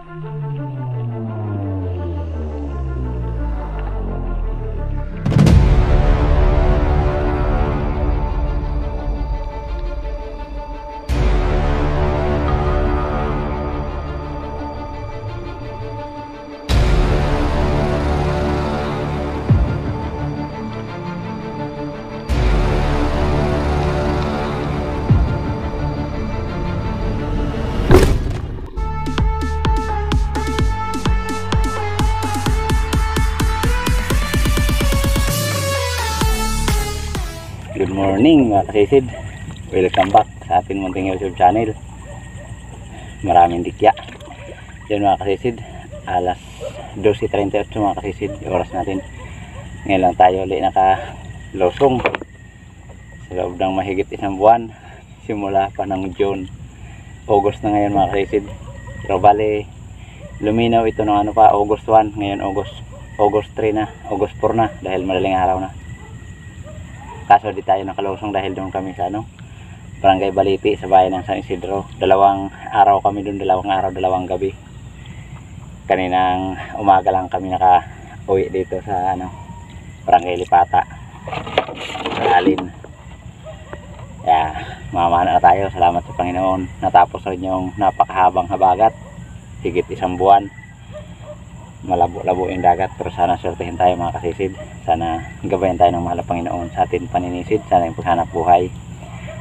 Good morning mga kasisid, welcome back sa ating munting YouTube channel. Maraming dikya yan mga kasisid. Alas 12:38 mga kasisid oras natin. Ngayon lang tayo ulit nakalusong sa loob ng mahigit isang buwan, simula pa ng June. August na ngayon mga kasisid, pero bali luminaw ito ng August 1, ngayon August 3 na, August 4 na, dahil madaling araw na. Kaso di tayo nakalusong dahil doon kami sa Barangay Baliti sa bayan ng San Isidro. Dalawang araw kami doon, dalawang gabi. Kaninang umaga lang kami naka-uwi dito sa Barangay Lipata sa Alin. Mamana na tayo. Salamat sa Panginoon. Natapos rin yung napakahabang habagat, higit isang buwan. Malabo-labo yung dagat, pero sana swertehin tayo mga kasisid. Sana gabayan tayo ng mahal na Panginoon sa atin paninisid. Sana yung paghanap buhay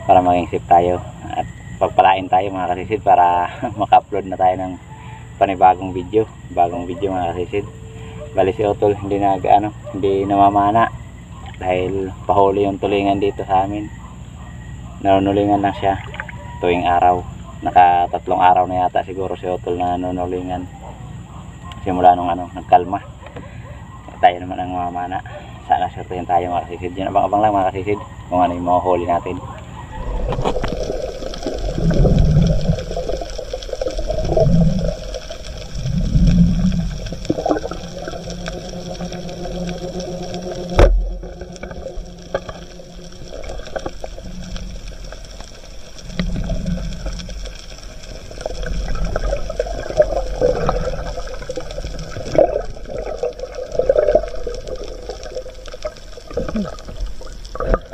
para maging safe tayo at pagpalain tayo mga kasisid, para maka-upload na tayo ng panibagong video, mga kasisid. Bali si Otol hindi namamana dahil pahuli yung tulingan dito sa amin. Nanunulingan lang siya tuwing araw. Naka-3 araw na yata siguro si Otol na nanunulingan simula nung nagkalma. Tayo naman ang mamana. Sana swertehin tayo mga kasisid. Yan, abang-abang lang mga kasisid kung ano yung mga huli natin.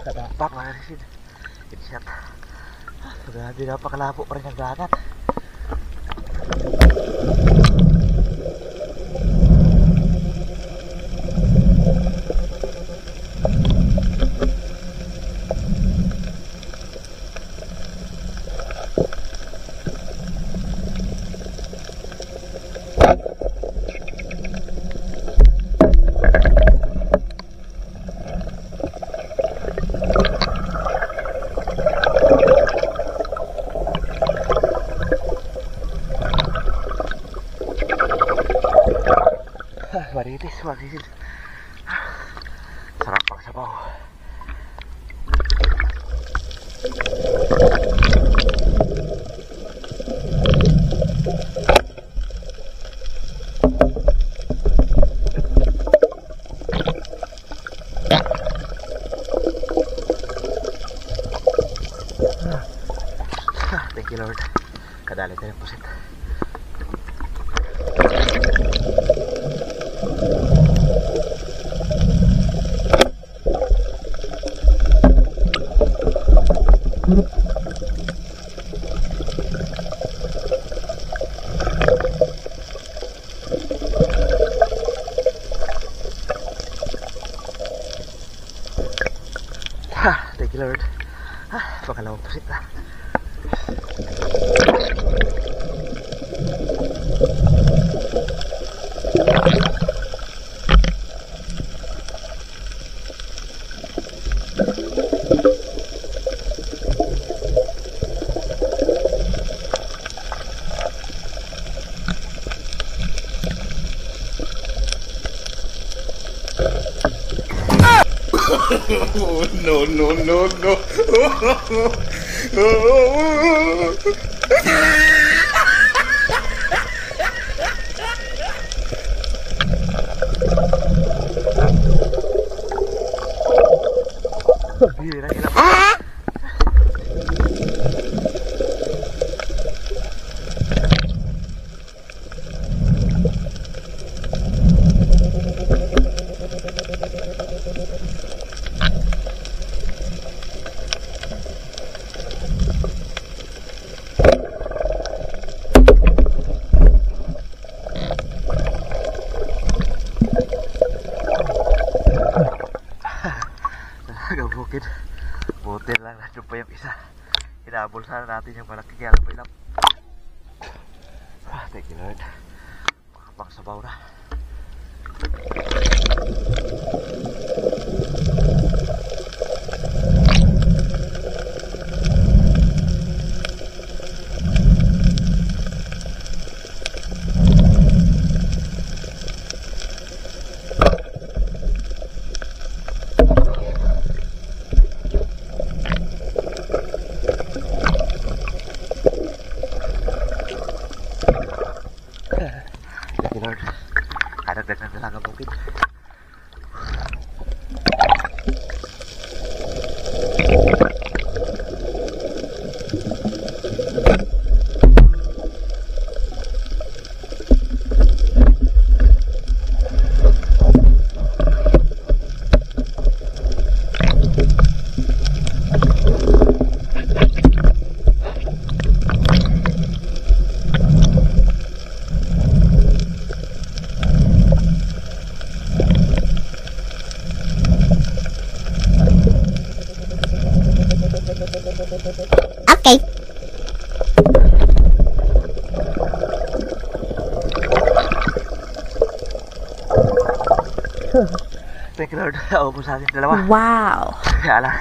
Kadapak mga kasisid, headshot. Grabe, napakalabo pa rin ang dagat. Maritis mga kasisid, sarap pang sabaw. Thank you Lord, kadali tayo ng pusit. Thank you Lord. Pakalawang pusit na. Oh, no, no, no, no. Doon pa yung isa. Hinabol sana natin yung malaki kaya lang pa ilap. Thank you Lord. Makapang sabaw na. Thank you Lord. Karagdag ng dalagang bukid. Okay. Thank you Lord. Ako po sa akin dalawa. Wow. Kaya lang,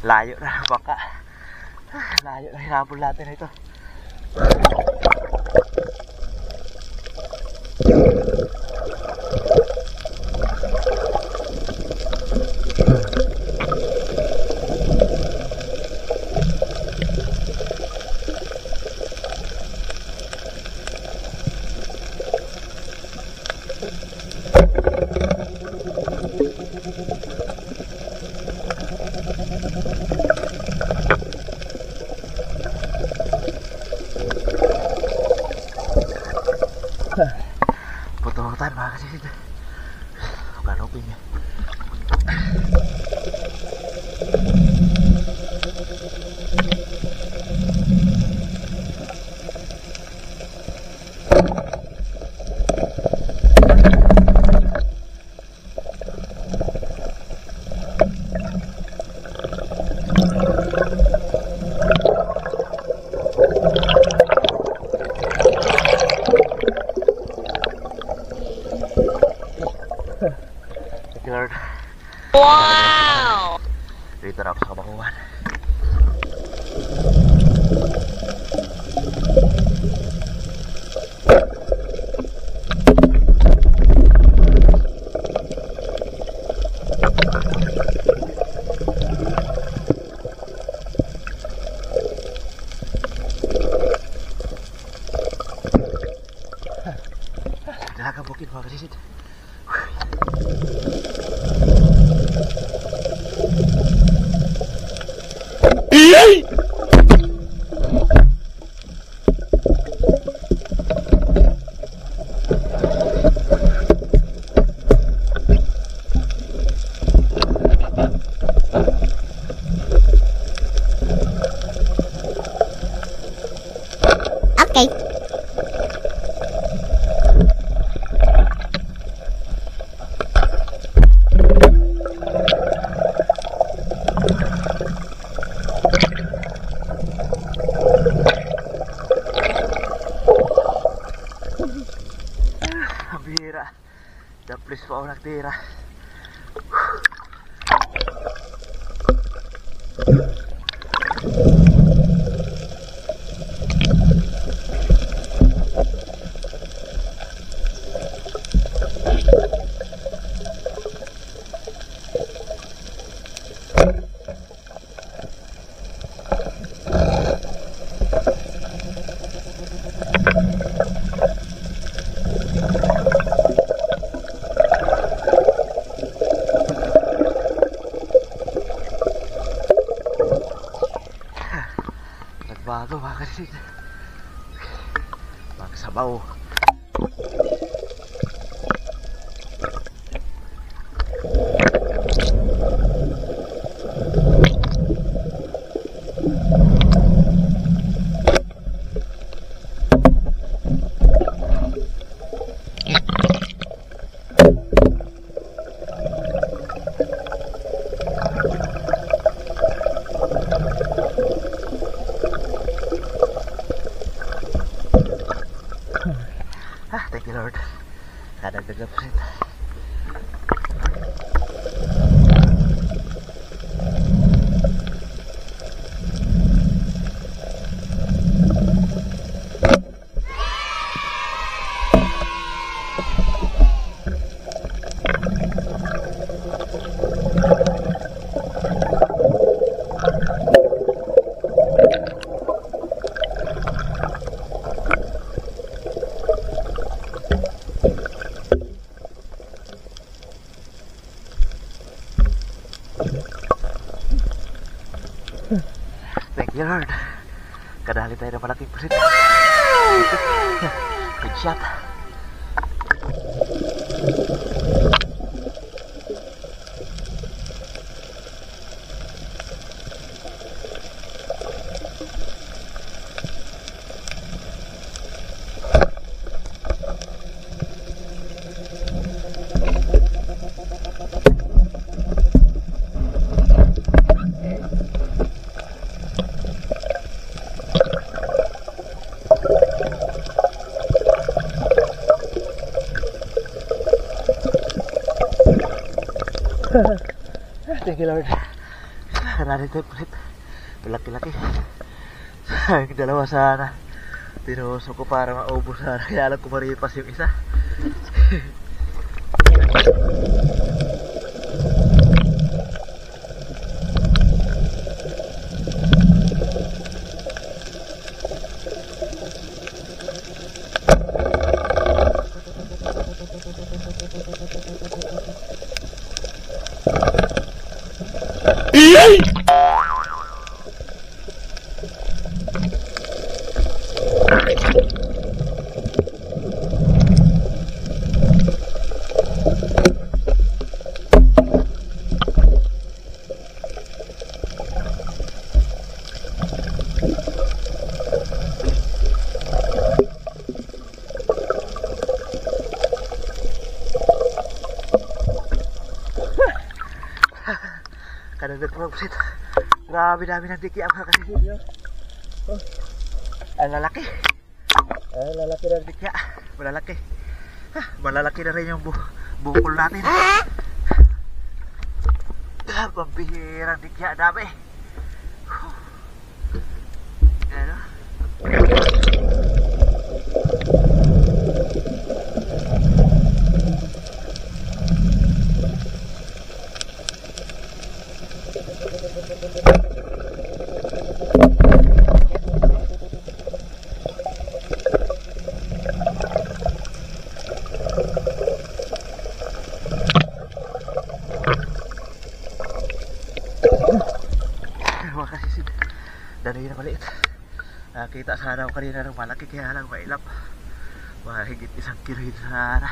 layo na baka. Layo na hinabol natin ito. Pututan mga kasisid. Kanopin niya. Thank you Lord. Wow. Dito na ako sa kabakuhan. Dalagang bukid mga kasisid. Okay. Ang bihira. The place pa ako nagtira. Nagbago mga kasisid. Magsabaw. Thank you Lord. Kadagdag na pusit. Thank you Lord. Kadali tayo ng malaking pusit. Good shot. Thank you Lord. Kadali tayo pusit. Malaki-laki. Ang dalawa sana. Tinuso ko para maubos sana. Kaya alam ko maripas yung isa. Kadagdag pa pusit. Grabe dami ng dikya mga kasisid yun. Oh. Ang lalaki. Ang lalaki ng dikya. Malalaki. Malalaki na rin yung bukol natin. Pambihirang dikya. Dami. Ano? Mga kasisid, danoy na maliit. Nakita sana ako kanina ng malaki kaya lang mailap. Mahigit 1 kilo yun sana.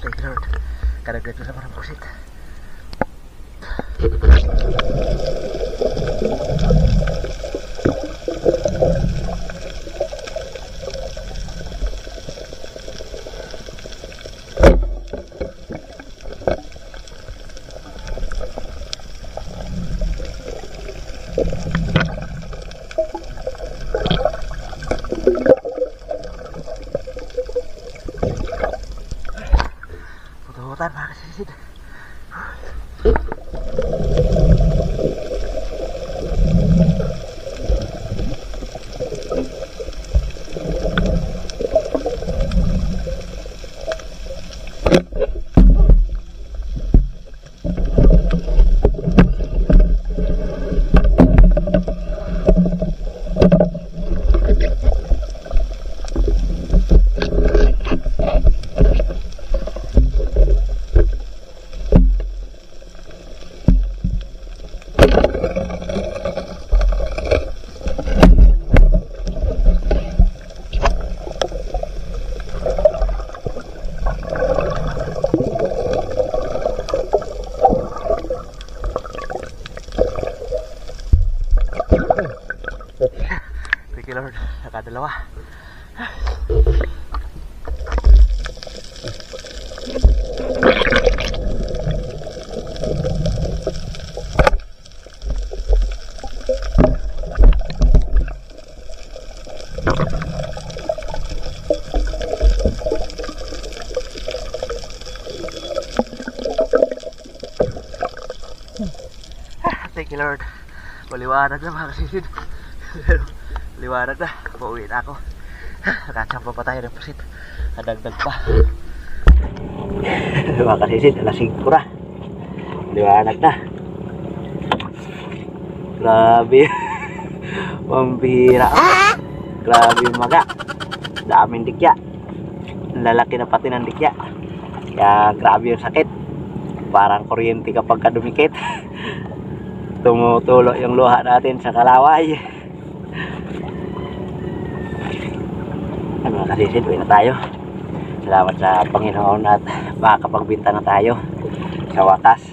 Thank you Lord. Kadagdag na naman ang pusit. dalawa. Thank you Lord. Maliwanag na mga kasisid. Liwanag na. Pauwi na ako. Nakachamba pa tayo ng pusit. Nadagdag pa. Mga kasisid, alas 5 na. Liwanag na. Grabe. Mambihira. Grabe yung maga. Daming dikya. Lalaki na pati ng dikya. Kaya grabe yung sakit. Parang kuryente kapag kadumikit. Tumutulo yung luha natin sa kalaway. Ay, mga kasisid, uwi na tayo. Salamat sa Panginoon at makapagbinta na tayo. Sa wakas,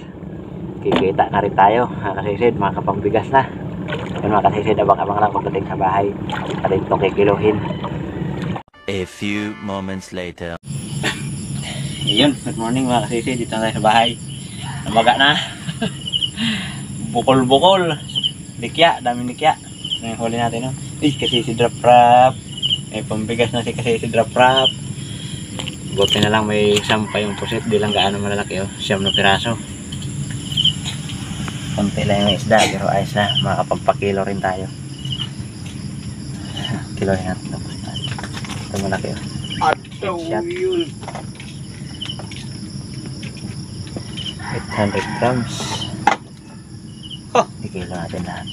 kikita na rin tayo. Mga kasisid, makapagbigas na. Yun mga kasisid, abang-abang lang pagdating sa bahay. At ito kikiluhin. A few moments later. Yun, good morning mga kasisid. Dito na tayo sa bahay. Namaga na. Bukol-bukol. Dikya, daming dikya. Yung huli natin, no? Kasi si Drap-Rap. May pambigas na kasi si Drap-Rap. Buti na lang may sampa yung pusit. Di lang gaano malalaki, oh. 9 na piraso. Konti lang yung isda, pero ayos na. Makakapagpakilo rin tayo. Kilohin natin ito. Ito malaki, oh. Ataw yun. 800 grams. Oh, ikilo natin lahat.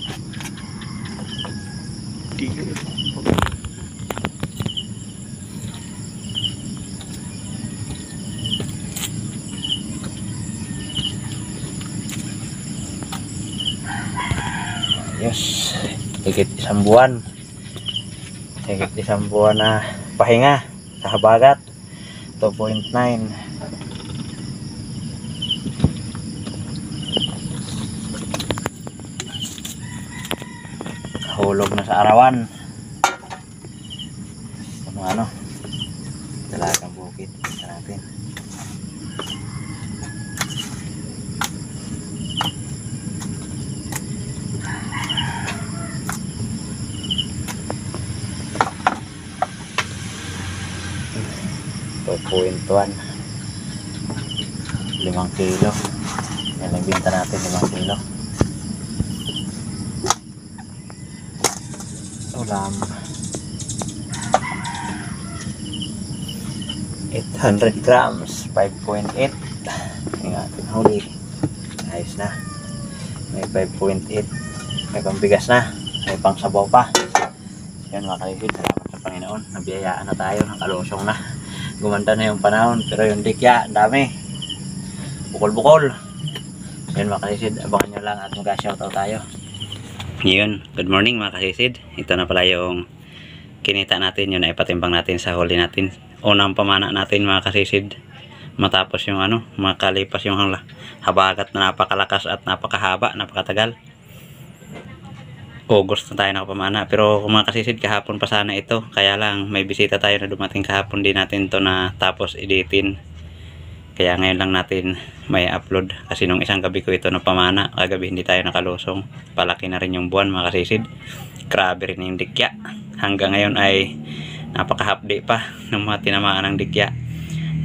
Yes, higit 1 buwan. Higit 1 buwan na pahinga sa habagat. 2.9. Hulog na sa arawan. Sa mga ano, dalagang bukid. Ito natin. .1 5 kilo. Yan ang binta natin, 5 kilo. Ulam 800 grams 5.8. Yung ating huli, ayos na. May 5.8. May pambigas na. May pang sabaw pa. Yan mga kaibigan, salamat sa Panginoon. Nabiyayaan na tayo, nakalusong na. Gumanda na yung panahon, pero yung dikya, dami. Bukol-bukol. Yan mga kaibigan, abangan nyo lang at mag-shoutout tayo. Yun, good morning mga kasisid. Ito na pala yung kinita natin, yun na ipatimbang natin sa huli natin. Unang pamana natin mga kasisid. Matapos yung ano, makalipas yung habagat na napakalakas at napakahaba, napakatagal. August na tayo nakapamana. Pero kung mga kasisid, kahapon pa sana ito. Kaya lang may bisita tayo na dumating kahapon, di natin to na tapos editin. Kaya ngayon lang natin may upload. Kasi nung isang gabi ko ito napamana. Kagabi hindi tayo nakalusong. Palaki na rin yung buwan mga kasisid. Grabe rin yung dikya. Hanggang ngayon ay napakahapdi pa ng mga tinamaan ng dikya.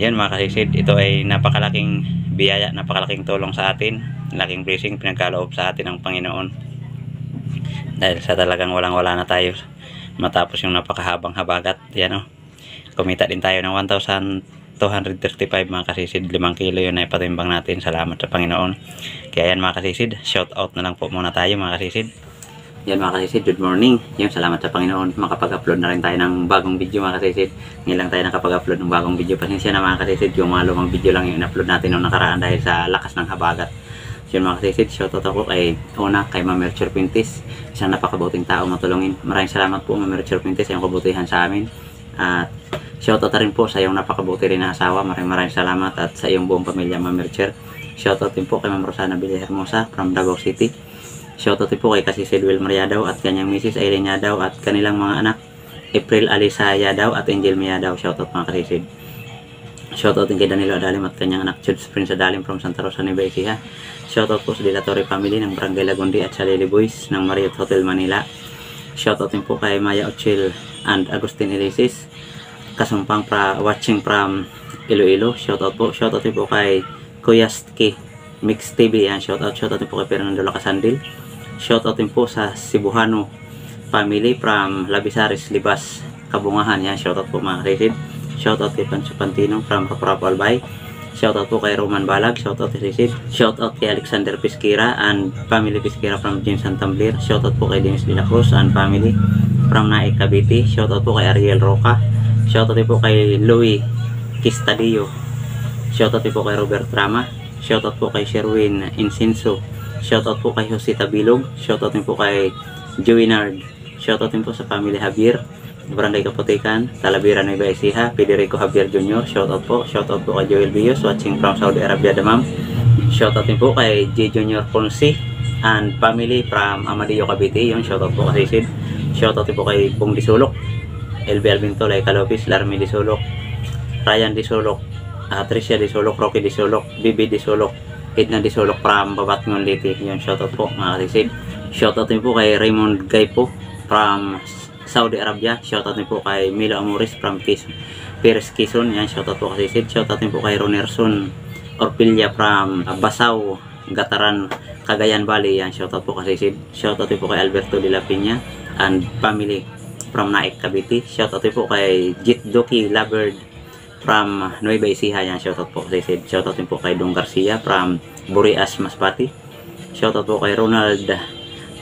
Yan mga kasisid. Ito ay napakalaking biyaya, napakalaking tulong sa atin. Laking blessing pinagkaloob sa atin ng Panginoon. Dahil sa talagang walang-wala na tayo matapos yung napakahabang habagat. Yan o. Kumita din tayo ng 1,235 mga kasisid. 5 kilo yun na ipatimbang natin. Salamat sa Panginoon. Kaya yan mga kasisid, shout out na lang po muna tayo mga kasisid. Yan mga kasisid, good morning. Yan, salamat sa Panginoon. Makapag-upload na rin tayo ng bagong video mga kasisid. Ngayon lang tayo nakapag-upload ng bagong video. Pasensya na mga kasisid, yung mga lumang video lang yung upload natin nung nakaraan dahil sa lakas ng habagat. Yun mga kasisid, shout out ako kay kay Ma'am Mercher Pintis. Isang napakabuting tao matulungin. Maraming salamat po Ma'am Mercher Pintis, yung kabutihan sa amin. At shoutout rin po sa iyong napakabuti rin na asawa. Maraming salamat at sa iyong buong pamilya Ma'am Mercher. Shoutout din po kay Ma'am Rosana Villahermosa from Davao City. Shoutout din po kay Kasi Silwil Mariadaw at kanyang Mrs. Irene Yadaw at kanilang mga anak. April Alisaya daw at Angel Mia daw. Shoutout mga kasisid. Shoutout din kay Danilo Adalim at kanyang anak Judes Prince Adalim from Santa Rosa, Nueva Ecija. Shoutout po sa Dilatore family ng Barangay Lagundi at sa Lily Boys ng Marriott Hotel Manila. Shoutout din po kay Maya Ochil and Agustin Elisis kasumpang watching from Iloilo. Shoutout po. Shoutout din po kay Kuya Ski Mix TV. Yan. Shoutout din po kay Fernando Lacasandil. Shoutout din po sa Cebuano family from Labisaris, Libas, Kabungahan. Yan. Shoutout po mga kasisid. Shoutout kay Pancho Pantino from Raprapo Albay. Shoutout po kay Roman Balag. Shoutout kay Risid. Shoutout kay Alexander Pisquera and family Pisquera from James Santamblir. Shoutout po kay Dennis de la Cruz and family from Naik Cavite. Shoutout po kay Ariel Roca. Shoutout po kay Louis Quistadillo. Shoutout po kay Robert Rama. Shoutout po kay Sherwin Incenso. Shoutout po kay Jose Tabilog. Shoutout po kay Joinard. Shoutout po sa family Javier, Barangay Kaputikan, Talavera, Nueva Ecija, Federico Javier Jr. Shoutout po kay Joel Bios watching from Saudi Arabia, Damam. Shoutout po kay J. Jr. Ponce and family from Amadillo, Cavite. Yung shoutout po kay Sid. Shoutout po kay Pong Disulok, LB Albinto, Laika Lopez, Larmy Disulok, Ryan Disulok, Tricia Disulok, Rocky Disulok, Bibi Disulok, Edna Disulok from Babatngon, Liti. Yung shoutout po mga Sid. Shoutout po kay Raymond Gaypo from Saudi Arabia. Shoutout po kay Milo Amoris from Perez Quezon. Yan, shoutout po kay Sid. Shoutout po kay Ronerson Orpilia from Basaw, Gataran, Cagayan Valley. Yan, shoutout po kay Sid. Shoutout po kay Alberto de la Piña and family from Naik Cavite. Shoutout po kay Jit Doki Labird from Nueva Ecija. Yan, shoutout po kay Sid. Shoutout po kay Dong Garcia from Burias, Masbate. Shoutout po kay Ronald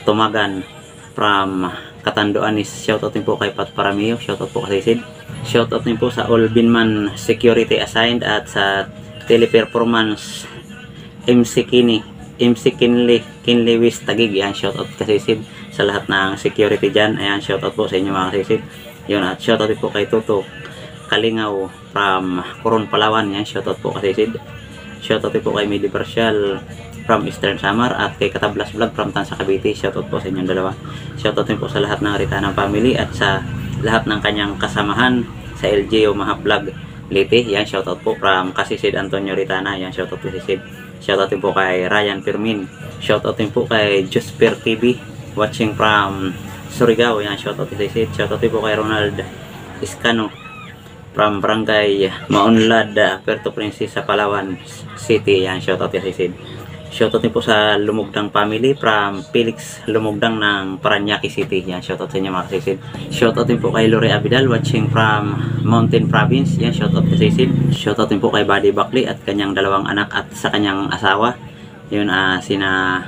Tumagan from Catanduanes. Shoutout po kay Pat Paramio. Shoutout po kay Sid. Shoutout po sa All Binman Security Assigned at sa Teleperformance MC Kinley West Tagig. Yan, shoutout kay Sid sa lahat ng security dyan. Ayan, shoutout po sa inyo mga kasisid. Yun, at shoutout po kay Toto Kalingaw from Coron, Palawan. Yan, shoutout po kay Sid. Shoutout po kay Midi Parcial from Eastern Samar at kay Katablas Vlog from Tansa, Cavite. Shoutout po sa inyong dalawa. Shoutout po sa lahat ng Ritanang family at sa lahat ng kanyang kasamahan sa LGO Maha Vlog Liti. Yan, shoutout po from Kasisid Antonio Ritana. Yan, shoutout po si Sid. Shoutout po kay Ryan Firmin. Shoutout po kay Josper TV watching from Surigao. Yan, shoutout po si Sid. Shoutout po kay Ronald Iscano from Barangay Maunlad, Puerto Princesa, Palawan City. Yan, shoutout po si Sid. Shoutout po sa Lumugdang family from Felix Lumugdang ng Paranaque City. Yan, shoutout sa inyo mga kasisid. Shoutout po kay Lore Abidal watching from Mountain Province. Yan, shoutout po sa isid. Shoutout po kay Buddy Bakli at kanyang dalawang anak at sa kanyang asawa. Yun, sina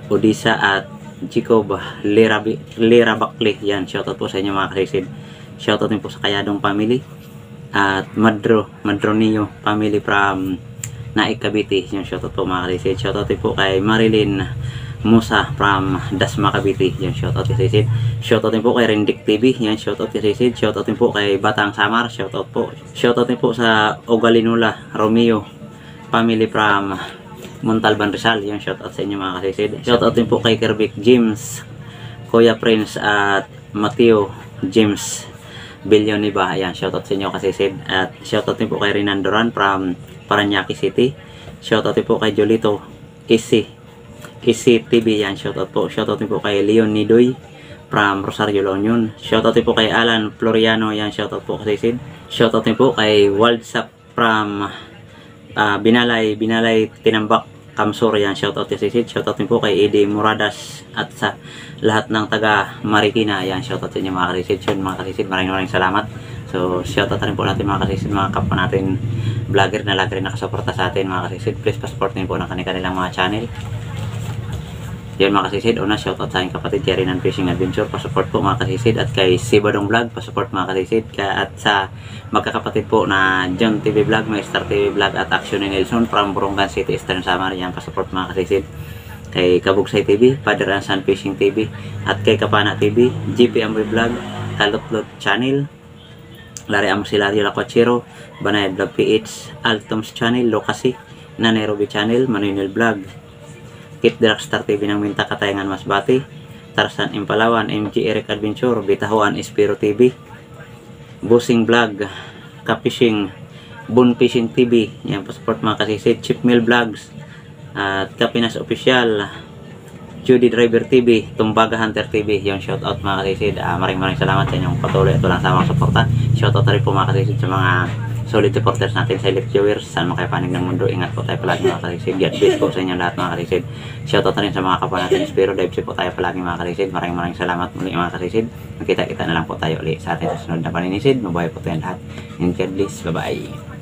Odisa at Jacob Lera Bakli. Yan, shoutout po sa inyo mga kasisid. Shoutout po sa Kayadong family at Madronio family from Naik Cavite. Yung shoutout po mga kasisid. Shoutout po kay Marilyn Musa from Dasma, Cavite. Yung shoutout po kasisid. Shoutout po kay Rendick TV. Yan, shoutout po kasisid. Shoutout po kay Batang Samar. Shoutout po. Shoutout po sa Ogalinula Romeo family from Montalban, Rizal. Yung shoutout sa inyo mga kasisid. Shoutout po kay Kervic James, Kuya Prince at Mateo James Bilyoniba. Ayan, shoutout sa inyo kasisid. At shoutout po kay Rinandoran from Paranaque City. Shoutout po kay Jolito Easy TV. Yan, shoutout po. Shoutout po kay Leon Nidoy from Rosario, La Union. Shoutout po kay Alan Floriano. Yan, shoutout po kay Sid. Shoutout po kay Waldsap from Binalay Tinambak, Kamsur. Yan, shoutout kay Sid. Shoutout po kay Eddie Muradas at sa lahat ng taga Marikina. Yan, shoutout sa inyo mga kasisid. Yun mga kasisid, maraming salamat. So, shoutout rin po natin mga kasisid, mga kapwa natin vlogger na lagi rin nakasuporta sa atin mga kasisid. Please pa-support din po ng kanilang mga channel. Yan mga kasisid, una shoutout sa aking kapatid Kerinan Fishing Adventure, pa-support po mga kasisid. At kay Sibadong Vlog, pa-support mga kasisid. At sa magkakapatid po na John TV Vlog, Maestar TV Vlog at Action ni Nelson from Burungan City, Eastern Samar. Yan, pa-support mga kasisid. Kay Kabugsay TV, Father and Son Fishing TV, at kay Kapana TV, GP Amboy Vlog, Kalutlot Channel, Lari Amsilario Lakwachero, Banay Vlog PH, Altoms Channel, Lokasi, Nanerobi Channel, Manuel Vlog, Kit Dragstar TV ng Minta Katayangan Masbate, Tarzan Impalawan, MG Eric Adventure, Bitahuan Espiro TV, Bossing Vlog, Kapishing, Boon Fishing TV, yan po support mga kasisid, Chip Mill Vlogs, at Kapinas Official, Judy Driver TV, Tumbaga Hunter TV, yung shoutout mga kasisid. Maraming salamat sa inyong patuloy at walang samang suporta. Shoutout rin po mga kasisid sa mga solid supporters natin sa elite viewers. Saan mo kayo panig ng mundo, ingat po tayo palagi mga kasisid. God bless po sa inyo lahat mga kasisid. Shoutout rin sa mga kapwa natin Spiro Dive po tayo palagi mga kasisid. Maraming salamat muli mga kasisid. Magkita-kita na lang po tayo ulit sa ating susunod na paninisid. Mabuhay po tayong lahat. And God bless. Bye bye.